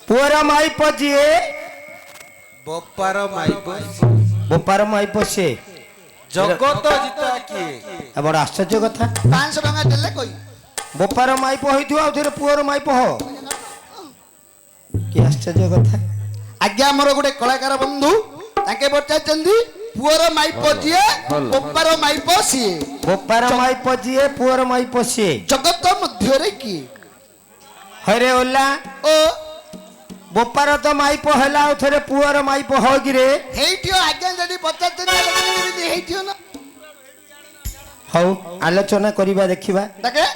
Poor माइप जिए बोपार माइप बोपार माइप से जगत जिता किए बड़ आश्चर्य कथा 500 टका देले कोई बोपार माइप होइथु आ थेरे पुअर माइप हो कि आश्चर्य कथा। आज्ञा मोर गोटे कलाकार बंधु ताके पचारचंदी पुअर माइप जिए बोपार माइप सिए बोपार माइप जिए पुअर माइप से जगत मध्य रे की हरे ओला ओ बोपार तो माइप हैला आ थेरे पुअर माइप हो गिरे हेइटियो आज्ञा जदी पचारचंदी हेइटियो ना हौ आलोचना करिबा देखिबा ताके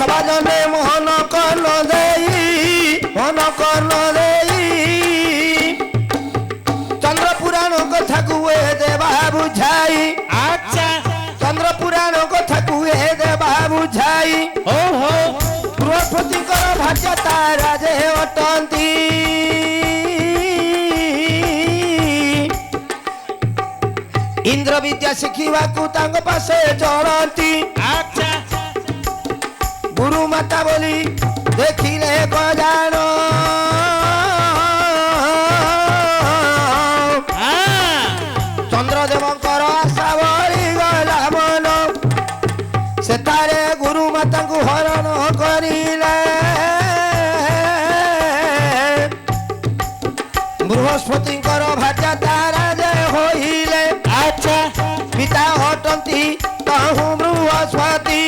সবাজনে মোহন কর্ণ দেই মন কর্ণ দেই চন্দ্র পুরাণ কথা কুয়ে দেবা বুঝাই আচ্ছা চন্দ্র পুরাণ কথা কুয়ে দেবা বুঝাই ওহো বৃহস্পতিଙ୍କର ଭାଗ୍ୟ ତାରା ଯେ ଅଟନ୍ତି ଇନ୍ଦ୍ର ବିଦ୍ୟା ଶିଖିବାକୁ ତାଙ୍କ ପାଶେ ଚଳନ୍ତି আচ্ছা गुरु माता बोली देखिले गजान चंद्रदेवंकर आशा बड़ी गला मन से तारे गुरु माता को हरण करिले बृहस्पतिंकर भाग्य तारा जे होइले আচ্ছা पिता हटंती कहूँ बृहस्पति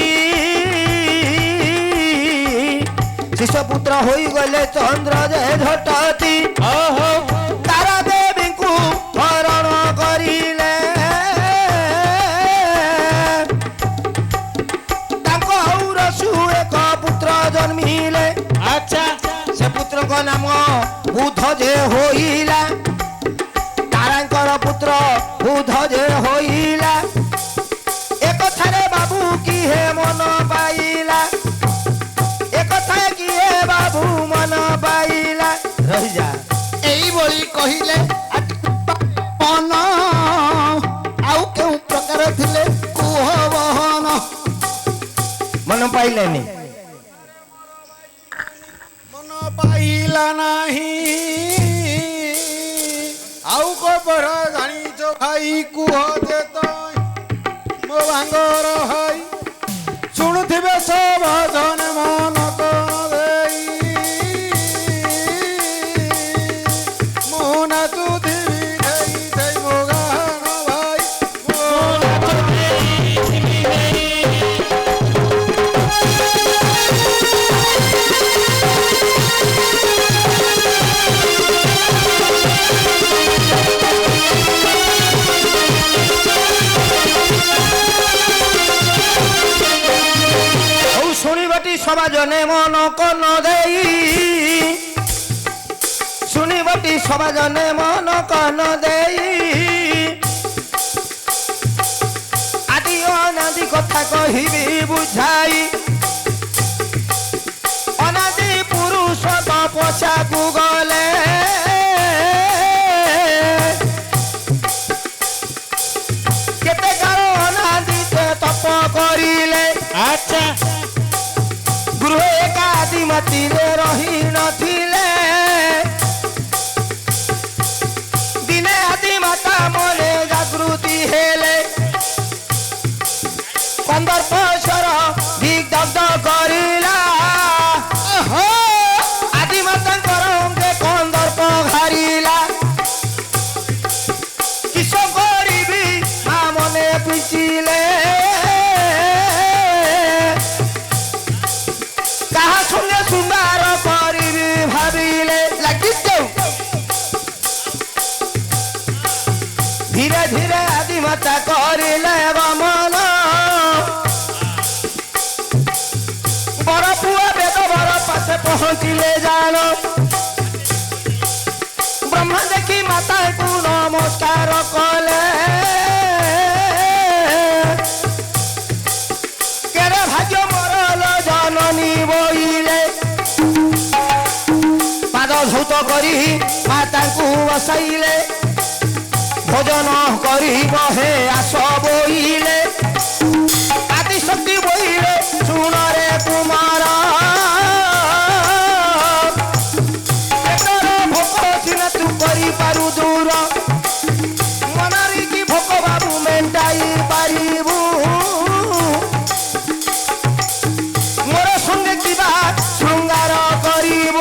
शिशुपुत्र होई गले चंद्र जे झटती ओहो तारा देवी को हरण करिले ताको औरसु एक पुत्र जन्मिले আচ্ছা से पुत्र को नाम बुध जे होइला तारांकर पुत्र बुध जे होइला एक थारे बाबू की हे मन पाइला बाबू मन पाइला रही जा एई बोली कहिले मन आउ केउ प्रकार थिले कुह बहन मन पाइलेनी मन पाइला नाही आउ को पर जानी जो खाई कुह जे तय मो भांगर हाई सुनुथिबे सब जन मन সবাজনে মন কর্ণ দেই শুনিবটি সবাজনে মন কর্ণ দেই আদি অনাদি কথা কহিবি বুঝাই অনাদি পুরুষ তপস্যাকু গলে কেতে কার অনাদিতে তপ করিলে আচ্ছা गृह एकादि मती रही नथिले दिने आदि माता मने जागृति हेले 15 वर्षर दिग्दग्ध करिला आदि माता अंगे कंदर्प घारिला किस करिबी मा मने पिचिले सुंदर करी भाविले लगी धीरे धीरे आदि माता करिले गमन बड़ पुआ वेद बर पासे पहुँचिले जान ब्रह्मा देखी माता को नमस्कार कले ভাগ্য মরল জননী বইলে পাদ ধৌত করি মাতাଙ୍କୁ বসাইলে ভোজন করিব হে আস বইলে আদি শক্তি বইলে শুণরে কুমার পেটর ভোক সিনা তু করিপারু দূর মনারি কি ভোক বাবু মেন্টাই পারিবু মোর সঙ্গে কিবা শৃঙ্গার করিব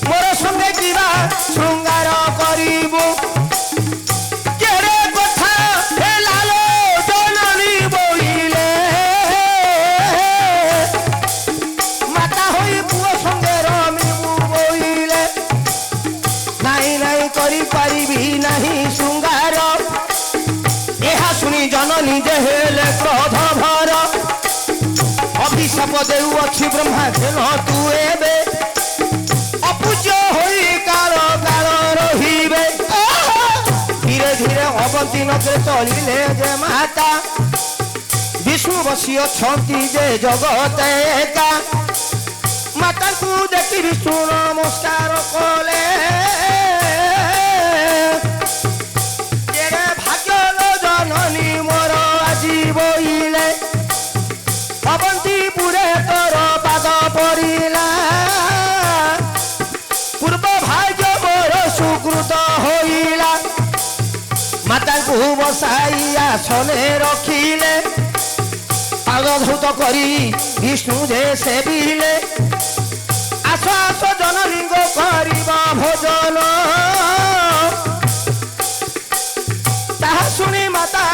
মোর সঙ্গে কিবা শৃঙ্গার করিব কেড়ে কথা হে লালো জননী বইলে মাতা হই পুଅ সঙ্গে রমিবু বইলে নাই নাই করি পারিবি নাহি শৃঙ্গার ଏହା ଶୁଣି ଜନନୀ ଯେ ହେଲେ କ୍ରୋଧ ଭର ଅଭିଶାପ ଦେଉଅଛି ବ୍ରହ୍ମା ଖେଳ ତୁ ଏବେ ଅପୂଜ୍ୟ ହୋଇ କାଳ କାଳ ରହିବେ ଧୀରେ ଧୀରେ ଅବନ୍ତୀ ନଦୀରେ ଚଳିଲେ ଯେ ମାତା ବିଷ୍ଣୁ ବସି ଅଛନ୍ତି ଯେ ଜଗତ ଏକା ମାତାଙ୍କୁ ଦେଖି ବିଷ୍ଣୁ ନମସ୍କାର କଲେ କେଡ଼େ ଭାଗ୍ୟର ଜନନୀ ମୋର ଆଜି ବଇଲେ ଅବନ୍ତୀପୁରେ ତୋର ପାଦ ପଡ଼ିଲା ପୂର୍ବ ଭାଗ୍ୟ ମୋର ସୁକୃତ ହୋଇଲା ମାତାଙ୍କୁ ବସାଇ ଆସନେ ରଖିଲେ ପାଦ ଧୌତ କରି ବିଷ୍ଣୁ ଯେ ସେବିଲେ ଆସ ଆସ ଜନନୀଙ୍କ କରିବ ଭୋଜନ ତାହା ଶୁଣି ମାତା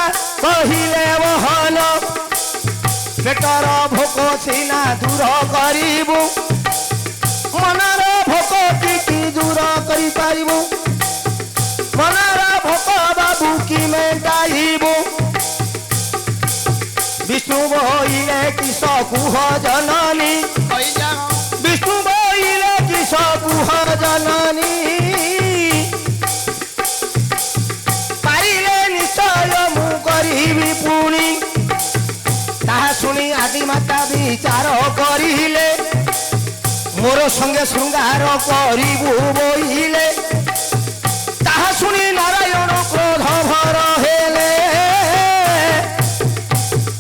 କହିଲେ ବହନ পেটর ভোক সিনা দূর করিবু মনর ভোক কি দূর করি পারিবু মনর ভোক বাবু কি মেটাইবু বিষ্ণু বইলে কিস কুহ জননী বিষ্ণু বইলে কিস কুহ জননী পাইলে নিশ্চয় মু করিবি পুনি তাহা শুনি আদি মাতা বিচার করিলে মোর সঙ্গে শৃঙ্গার করিবু বইলে তাহা শুনি নারায়ণ ক্রোধ ভর হেলে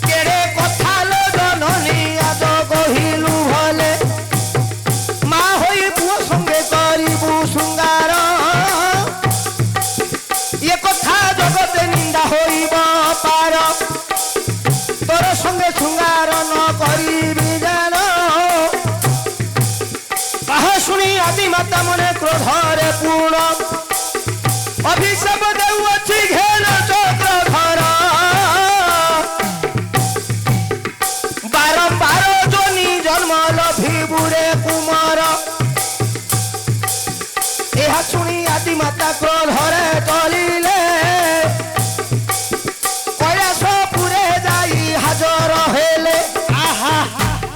কেড়ে কথা লো জননী আজ কহিলু ভলে মা হই পুଅ সঙ্গে করিবু শৃঙ্গার এ কথা জগতে নিন্দা হইব পার তোর সঙ্গে শৃঙ্গার ন করিবি জান তাহা শুনি আদি মাতা মনে ক্রোধরে পূর্ণ অভিশাপ দেউଅଛି ঘেন চক্রধর বারম্বার জনি জন্ম লভিবুরে কুমার ଏହା শুনি আদি মাতা ক্রোধরে চলিলে কৈলাসপুরে যাই হাজর হেলে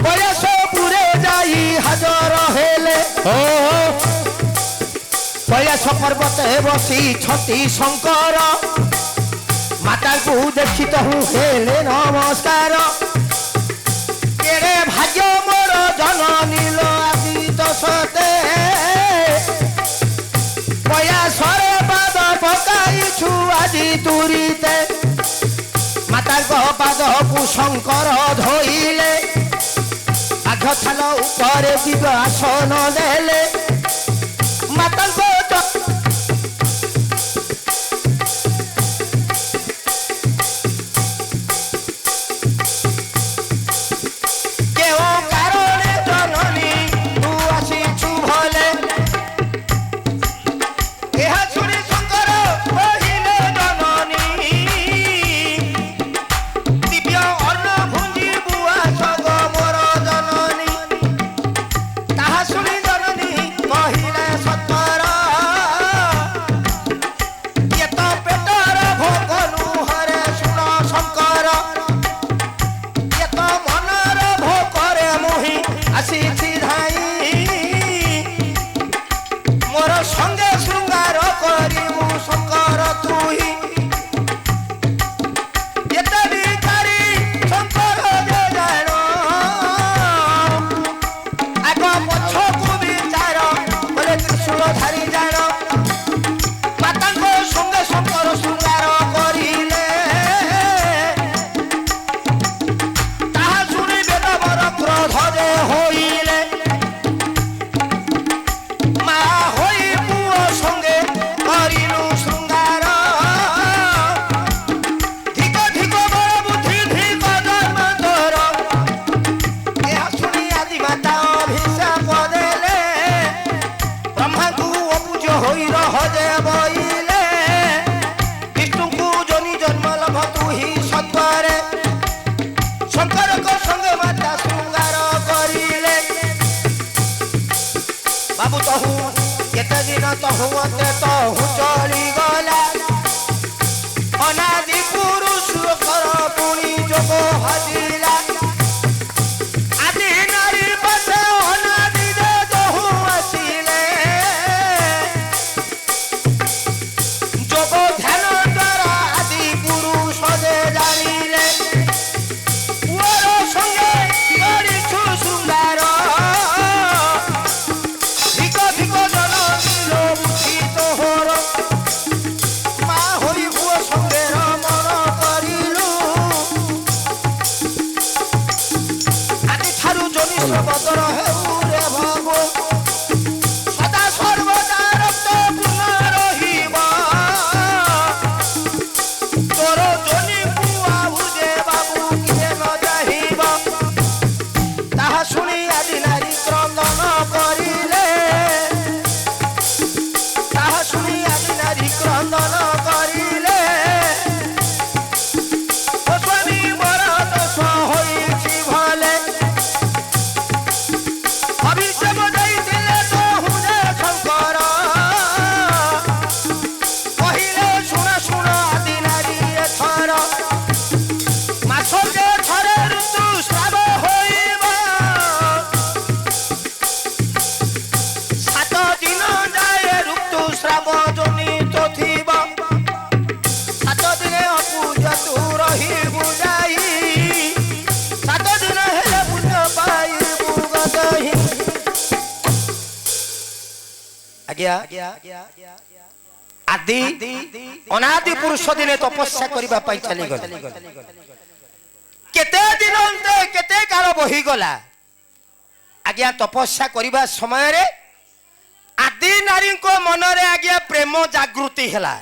কৈলাসপুরে যাই হাজর হেলে কৈলাস পর্বতে বসি ছটি শঙ্কর মাতাଙ୍କୁ দেখি তহু হেলে নমস্কার কেড়ে ভাগ্য মোর জননী লো আদি দশতে কৈলাসরে পাদ পকাইছু আজি তুরিতে মাতাଙ୍କ ପାଦକୁ ଶଙ୍କର ଧୋଇଲେ ଆଘ ଥାଲ ଉପରେ ଦିଗ ଆସନ ଦେଲେ ମାତାଙ୍କ କେଉଁ କାରଣେ ଜନନୀ ତୁ ଆସିଛୁ ଭଲେ ଏହା ଶୁଣି ଶଙ୍କର କହିଲେ ଜନନୀ ଦିବ୍ୟ ଅନ୍ନ ଭୁଞ୍ଜି ବୁଆ ସଗ ମୋର ଜନନୀ ତାହା ଶୁଣି ଜନନୀ କହିଲେ ସତର ଅପରକ ସଙ୍ଗେ ମାତା ଶୃଙ୍ଗାର କରିଲେ ବାବୁ ତହୁ କେତେ ଦିନ ତହୁ ମତେ ତହୁ ଚଳିଗଲା ଅନାଦି ପୁରୁଷର ପୁଣି ଯୋଗ ହଜିଲା ଆଦି ନାରୀ ପାଶେ ଅନାଦିରେ ତହୁ ଆସିଲେ ଯୋଗ ଧ୍ୟାନ ଦ୍ୱାରା ଆଦି ପୁରୁଷ ଯେ ଜାଣିଲେ ପୁଅର ସଙ୍ଗେ କରିଛୁ ଶୃଙ୍ଗାର ଭିକ ଭିକ ଜନ ଦିଲ ବୁଝି ତୋହର ମା ହୋଇ ପୁଅ ସଙ୍ଗେ ରମଣ କରିଲୁ ଆଜି ଠାରୁ ଜନିଷ ବଦଳ ହେଉ ରେ ଭଗୁ ସଦା ସର୍ବଦା ରକ୍ତ ପୂର୍ଣ୍ଣ ରହିବ ତୋର ଜନି ପୁଆ ଭୁଜେ ବାବୁ କିଏ ନ ଚାହିଁବ ତାହା ଶୁଣି ଆଜି ନାରୀ କ୍ରନ୍ଦନ କରିଲେ ତାହା ଶୁଣି ଆଜି ନାରୀ କ୍ରନ୍ଦନ କରିଲେ ଓ ସ୍ୱାମୀ ମୋର ଦୋଷ ହୋଇଛି ଭଲେ ଅଭିଶାପ ଦେଇଥିଲେ ତହୁ ଯେ ଶଙ୍କର କହିଲେ ଶୁଣ ଶୁଣ ଆଦି ନାରୀ ଏଥର ମାସକେ ଥରେ ଋତୁସ୍ରାବ ହୋଇବ 7 ଦିନ ଯାଏ ଋତୁସ୍ରାବ ଜନିତ ଥିବ 7 ଦିନେ ଅପୂଜ ତୁ ରହିବୁ ଯାଇ 7 ଦିନ ହେଲେ ପୁଣ୍ୟ ପାଇବୁ ଗଦହି ଆଜ୍ଞା ଆଦି ଅନାଦି ପୁରୁଷ ଦିନେ ତପସ୍ୟା କରିବା ପାଇଁ ଚାଲିଗଲେ କେତେ ଦିନ ଅନ୍ତେ କେତେ କାଳ ବହିଗଲା ଆଜ୍ଞା ତପସ୍ୟା କରିବା ସମୟରେ ଆଦି ନାରୀଙ୍କ ମନରେ ଆଜ୍ଞା ପ୍ରେମ ଜାଗୃତି ହେଲା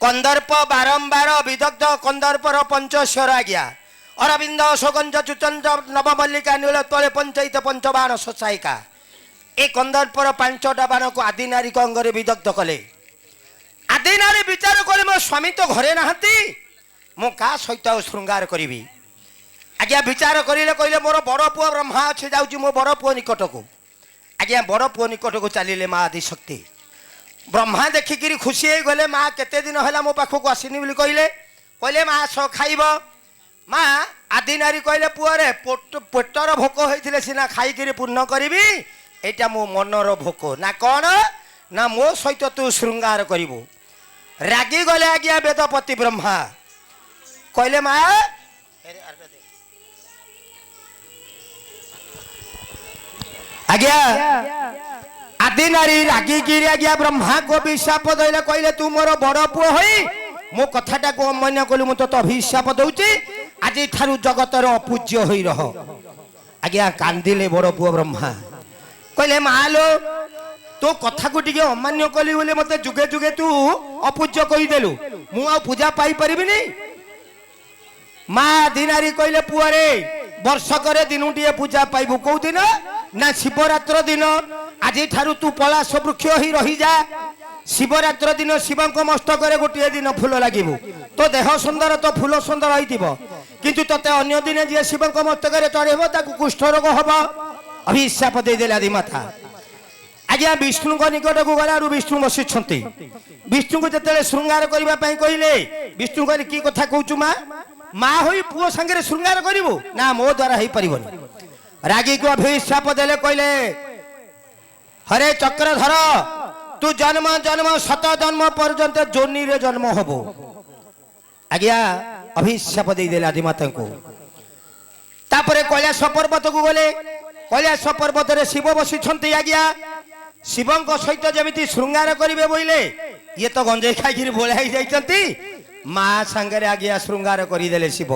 କନ୍ଦର୍ପ ବାରମ୍ବାର ବିଦଗ୍ଧ କନ୍ଦର୍ପର ପଞ୍ଚସ୍ୱର ଆଜ୍ଞା ଅରବିନ୍ଦ ଅଶୋକଞ୍ଚ ଚୁଚଞ୍ଚ ନବମଲ୍ଲିକା ନୀଳ ତଳେ ପଞ୍ଚାୟିତ ପଞ୍ଚବାଣ ସସାଇକା ଏ କନ୍ଦର୍ପର 5ଟା ବାଣକୁ ଆଦି ନାରୀଙ୍କ ଅଙ୍ଗରେ ବିଦଗ୍ଧ କଲେ ଆଦି ନାରୀ ବିଚାର କଲେ ମୋ ସ୍ୱାମୀ ତ ଘରେ ନାହାନ୍ତି ମୁଁ କାହା ସହିତ ଆଉ ଶୃଙ୍ଗାର କରିବି ଆଜ୍ଞା ବିଚାର କରିଲେ କହିଲେ ମୋର ବଡ଼ ପୁଅ ବ୍ରହ୍ମା ଅଛି ଯାଉଛି ମୋ ବଡ଼ ପୁଅ ନିକଟକୁ ଆଜ୍ଞା ବଡ଼ ପୁଅ ନିକଟକୁ ଚାଲିଲେ ମା ଆଦିଶକ୍ତି ବ୍ରହ୍ମା ଦେଖିକିରି ଖୁସି ହେଇଗଲେ ମା କେତେ ଦିନ ହେଲା ମୋ ପାଖକୁ ଆସିନି ବୋଲି କହିଲେ ମା ଆସ ଖାଇବ ମା ଆଦି ନାରୀ କହିଲେ ପୁଅରେ ପେଟର ଭୋକ ହେଇଥିଲେ ସିନା ଖାଇକିରି ପୂର୍ଣ୍ଣ କରିବି ଏଇଟା ମୋ ମନର ଭୋକ ନା କ'ଣ ନା ମୋ ସହିତ ତୁ ଶୃଙ୍ଗାର କରିବୁ ରାଗି ଗଲେ ଆଜ୍ଞା ବେଦପତି ବ୍ରହ୍ମା କହିଲେ ମା ଆଜ୍ଞା ଆଦି ନାରୀ ରାଗିକିରି ଆଜ୍ଞା ବ୍ରହ୍ମାକୁ ଅଭିଶାପ ଦେଲେ କହିଲେ ତୁ ମୋର ବଡ଼ ପୁଅ ହୋଇ ମୋ କଥାଟାକୁ ଅମାନ୍ୟ କଲୁ ମୁଁ ତୋତେ ଅଭିଶାପ ଦଉଛି ଆଜି ଠାରୁ ଜଗତର ଅପୂଜ୍ୟ ହୋଇ ରହ ଆଜ୍ଞା କାନ୍ଦିଲେ ବଡ଼ ପୁଅ ବ୍ରହ୍ମା କହିଲେ ମା ଲୋ ତୋ କଥାକୁ ଟିକେ ଅମାନ୍ୟ କଲି ବୋଲି ମତେ ଯୁଗେ ଯୁଗେ ତୁ ଅପୂଜ୍ୟ କହିଦେଲୁ ମୁଁ ଆଉ ପୂଜା ପାଇପାରିବିନି ମା ଆଦି ନାରୀ କହିଲେ ପୁଅରେ ବର୍ଷକରେ ଦିନଟିଏ ପୂଜା ପାଇବୁ କୋଉ ଦିନ ନା ଶିବରାତ୍ର ଦିନ ଆଜି ଠାରୁ ତୁ ପଳାଶ ବୃକ୍ଷ ହୋଇ ରହିଯା ଶିବରାତ୍ର ଦିନ ଶିବଙ୍କ ମସ୍ତକରେ ଗୋଟିଏ ଦିନ ଫୁଲ ଲାଗିବୁ ତୋ ଦେହ ସୁନ୍ଦର ତ ଫୁଲ ସୁନ୍ଦର ହେଇଥିବ କିନ୍ତୁ ତତେ ଅନ୍ୟ ଦିନେ ଯିଏ ଶିବଙ୍କ ମସ୍ତକରେ ଚଢେଇବ ତାକୁ କୁଷ୍ଠ ରୋଗ ହବ ଅଭିଶାପ ଦେଇଦେଲେ ଆଦି ମାତା ଆଜ୍ଞା ବିଷ୍ଣୁଙ୍କ ନିକଟକୁ ଗଲାରୁ ବିଷ୍ଣୁ ବସିଛନ୍ତି ବିଷ୍ଣୁଙ୍କୁ ଯେତେବେଳେ ଶୃଙ୍ଗାର କରିବା ପାଇଁ କହିଲେ ବିଷ୍ଣୁ କହିଲେ କି କଥା କହୁଛୁ ମା ମା ହୋଇ ପୁଅ ସାଙ୍ଗରେ ଶୃଙ୍ଗାର କରିବୁ ନା ମୋ ଦ୍ୱାରା ହେଇପାରିବନି ରାଗିକୁ ଅଭିଶାପ ଦେଲେ କହିଲେ ହରେ ଚକ୍ରଧର ତୁ ଜନ୍ମ ଜନ୍ମ 7 ଜନ୍ମ ପର୍ଯ୍ୟନ୍ତ ଯୋନିରେ ଜନ୍ମ ହବ ଆଜ୍ଞା ଅଭିଶାପ ଦେଇଦେଲେ ଆଦିମାତାଙ୍କୁ ତାପରେ କୈଳାସ ପର୍ବତକୁ ଗଲେ କୈଳାସ ପର୍ବତରେ ଶିବ ବସିଛନ୍ତି ଆଜ୍ଞା ଶିବଙ୍କ ସହିତ ଯେମିତି ଶୃଙ୍ଗାର କରିବେ ବୋଇଲେ ଇଏ ତ ଗଞ୍ଜେଇ ଖାଇକିରି ଭୋଳା ହେଇଯାଇଛନ୍ତି ମା ସାଙ୍ଗରେ ଆଜ୍ଞା ଶୃଙ୍ଗାର କରିଦେଲେ ଶିବ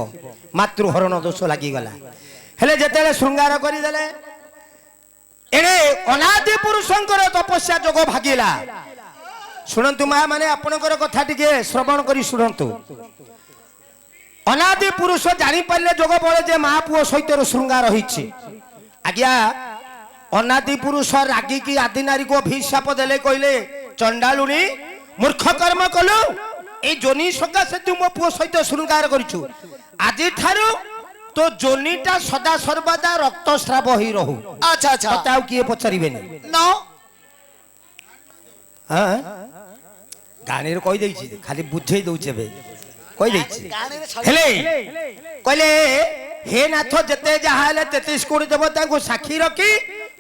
ମାତୃହରଣ ଦୋଷ ଲାଗିଗଲା ହେଲେ ଯେତେବେଳେ ଶୃଙ୍ଗାର କରିଦେଲେ ଏଣେ ଅନାଦି ପୁରୁଷଙ୍କର ତପସ୍ୟା ଯୋଗ ଭାଗିଲା ଶୁଣନ୍ତୁ ମା ମାନେ ଆପଣଙ୍କର କଥା ଟିକେ ଶ୍ରବଣ କରି ଶୁଣନ୍ତୁ ଅନାଦି ପୁରୁଷ ଜାଣିପାରିଲେ ଯୋଗ ବଳେ ଯେ ମା ପୁଅ ସହିତ ଶୃଙ୍ଗାର ହେଇଛି ଆଜ୍ଞା ଅନାଦି ପୁରୁଷ ରାଗିକି ଆଦି ନାରୀକୁ ଅଭିଶାପ ଦେଲେ କହିଲେ ଚଣ୍ଡାଳୁଣୀ ମୂର୍ଖ କର୍ମ କଲୁ এই জনি সকাশে তু মো পুଅ সহিত শৃঙ্গার করিছু আজি ঠারু তো জনিটা সদা সর্বদা রক্তস্রাব হই রহু। আচ্ছা আচ্ছা ততে আর কিয়ে পচারিবেনি ন হ্যাঁ গানের কই দেইছি খালি বুঝেই দউছে বে কই দেইছি গানের হেলে কইলে হে নাথ যেতে যাহা হেলে 33 কোটি দেবতাଙ୍କୁ সাক্ষী রখি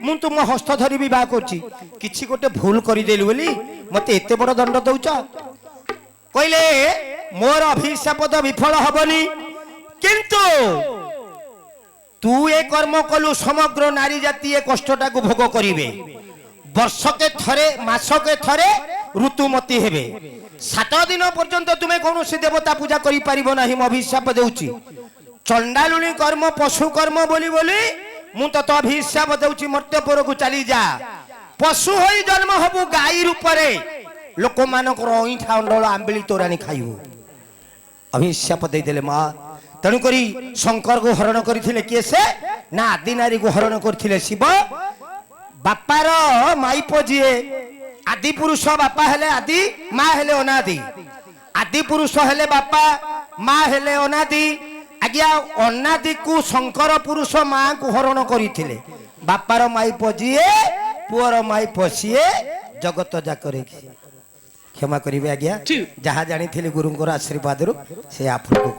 ମୁଁ ତୁମ ହସ୍ତ ଧରି ବିବାହ କରୁଛି କିଛି ଗୋଟେ ଭୁଲ କରିଦେଲି ବୋଲି ମତେ ଏତେ ବଡ଼ ଦଣ୍ଡ ଦଉଛ କହିଲେ ମୋର ଅଭିଶାପ ତ ବିଫଳ ହବନି କିନ୍ତୁ ତୁ ଏ କର୍ମ କଲୁ ସମଗ୍ର ନାରୀ ଜାତି ଏ କଷ୍ଟଟାକୁ ଭୋଗ କରିବେ ବର୍ଷକେ ଥରେ ମାସକେ ଥରେ ଋତୁମତୀ ହେବେ 7 ଦିନ ପର୍ଯ୍ୟନ୍ତ ତୁମେ କୌଣସି ଦେବତା ପୂଜା କରିପାରିବ ନାହିଁ ମୁଁ ଅଭିଶାପ ଦେଉଛି ଚଣ୍ଡାଲୁଣୀ କର୍ମ ପଶୁ କର୍ମ ବୋଲି ବୋଲି ମୁଁ ତତେ ଅଭିଶାପ ଦେଉଛି ମର୍ତ୍ତ୍ୟପୁରକୁ ଚାଲି ଯା ପଶୁ ହୋଇ ଜନ୍ମ ହବୁ ଗାଈ ରୂପରେ ଲୋକମାନଙ୍କର ଅଇଁଠା ଅଣ୍ଡଳ ଆମ୍ବିଳି ତୋରାଣି ଖାଇବୁ ଅଭିଶାପ ଦେଇଦେଲେ ମା ତେଣୁକରି ଶଙ୍କରକୁ ହରଣ କରିଥିଲେ କିଏ ସେ ନା ଆଦି ନାରୀକୁ ହରଣ କରିଥିଲେ ଶିବ ବାପାର ମାଇପ ଯିଏ ଆଦି ପୁରୁଷ ବାପା ହେଲେ ଆଦି ମା ହେଲେ ଅନାଦି ଆଦି ପୁରୁଷ ହେଲେ ବାପା ମା ହେଲେ ଅନାଦି ଆଜ୍ଞା ଅନାଦିକୁ ଶଙ୍କର ପୁରୁଷ ମାଙ୍କୁ ହରଣ କରିଥିଲେ ବାପାର ମାଇପ ଯିଏ ପୁଅର ମାଇପ ସିଏ ଜଗତ ଯାକରେ କ୍ଷମା କରିବେ ଆଜ୍ଞା ଯାହା ଜାଣିଥିଲି ଗୁରୁଙ୍କର ଆଶୀର୍ବାଦରୁ ସେ ଆପଣଙ୍କୁ